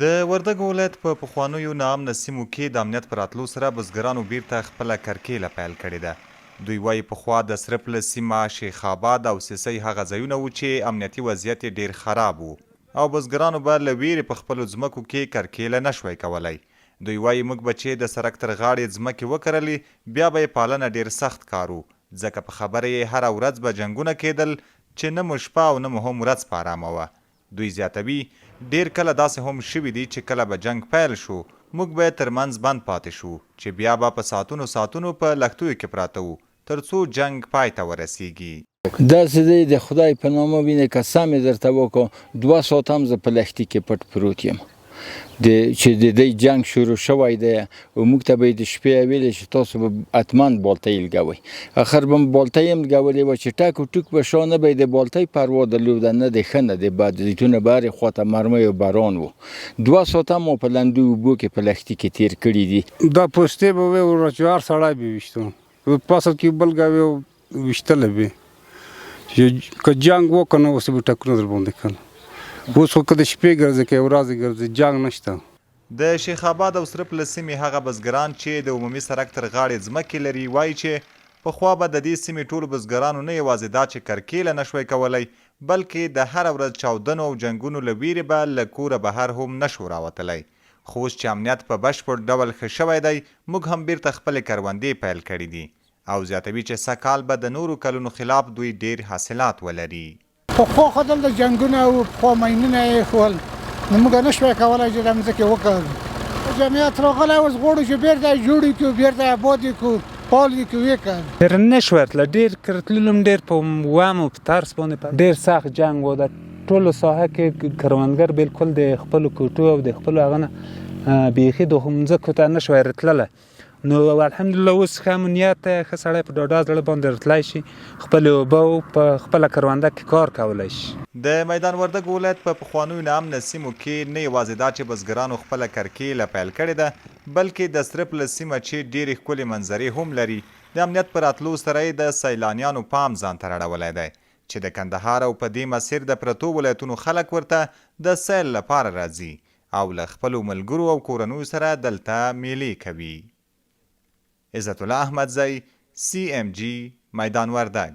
د وردګو ولایت په پخوانیو ناامنه سیمو کې د امنیت په راتلو سره بزګرانو بیرته خپله کرکیله پیل کړې ده. دوی وایي پخوا د سره پله سیمه، شیخ آباد او سیسۍ هغه ځایونه وو چې امنیتي وضعیت یې ډېر خراب و او بزګرانو به له ویرې په خپلو ځمکو کې کرکیله نشوی کولی. دوی وایي موږ به چې د سړک تر غاړې ځمکې وکرلې بیا به یې پالنه ډېر سخت کار و، ځکه په خبره یې هره ورځ به جنګونه کېدل چې نه مو شپه او نه مو هم ورځ په ارامه وه. دوی زیاتوي ډیر کله داسې هم شوي دي چې کله به جنګ پیل شو موږ به ترمنځ بند پاتې شو چې بیا به په ساعتونو په لښتیو کې پراته وو تر څو جنګ پای ته ورسیږي. داسې دی د خدای په نامه وینې که سم یې درته وکړو 2 ساعت هم زه په لښتي کې پټ پروت یم چې د دې جنګ شروع شوی دی او موږ ته به یې د شپې ویلې چې تاسو به حتما بالتۍ لګوئ. اخر به مو بالتۍ هم لګولې وه چې ټک و ټوک به شا نه به یې د بالتۍ پروا درلوده نه د ښه نه د بد. زیتونه به هرې خواته مرمۍ او باران و. 2 ساعت هم مو په لندو اوبو کې په لښتي کې تېر کړي دي. دا پوستې به وې چې هر سړی به ویشتو په فصل کې بل ګاوې ویشتلی به چې که جنګ وکړو نو اوس به ټکونه در باندې کړل. اوس خو که د شپې ګرځې که ورځې ګرځې جنګ نشته. د شیخ آباد او سره پله سیمې هغه بزګران چې د عمومي سړک تر غاړې ځمکې لري وایي چې پخوا به د دې سیمې ټولو بزګرانو نه یوازې دا چې کرکیله نشوی کولی بلکې د هره ورځ چاودنو او جنګونو له ویرې به له کوره بهر هم نشو راوتلی. خو اوس چې امنیت په بشپړ ډول ښه شوی دی موږ هم بیرته خپلې کروندې پیل کړي دي او زیاتوي چې سږ کال به د نورو کلونو خلاف دوی ډیر حاصلات ولري. پخوا خو دلته جنګونه او پخوا ماینونه یې ایښول نو موږ نشوی کولی چې دا مځکې وکرو. جمعیت راغلی اوس غواړو چې بیرته یې جوړ کړو، بیرته یې آباد یې کړو، پال یې کړو، ویې کړو. ډېر نه شو ورتله، ډېر تللو هم ډېر په وهم او په ترس باندې ډېر سخت جنګ و. د ټولو ساحه کې کروندګر بالکل د خپلو کوټو او د خپلو هغه نه بیخي د مځکو ته نه شوی رتللی. نو الحمدلله اوس ښه امنیت دی، ښه سړی په ډاډه زړه باندې رتلی شي، خپلې اوبه په خپله کرونده کې کار کولی شي. د میدان وردګو ولایت په پخوانیو ناامنه سیمو کې نه یوازې دا چې بزګرانو خپله کرکیله پیل کړې ده بلکې د سره پله سیمه چې ډېرې ښکلې منظرې هم لري د امنیت په راتلو سره یې د سیلانیانو پام ځان ته راړولی دی چې د کندهار او په دې مسیر د پرتو ولایتونو خلک ورته د سیل لپاره راځي او له خپلو ملګرو او کورنیو سره دلته میلې کوي. عزت الله احمدزی، CMG، میدان وردګ.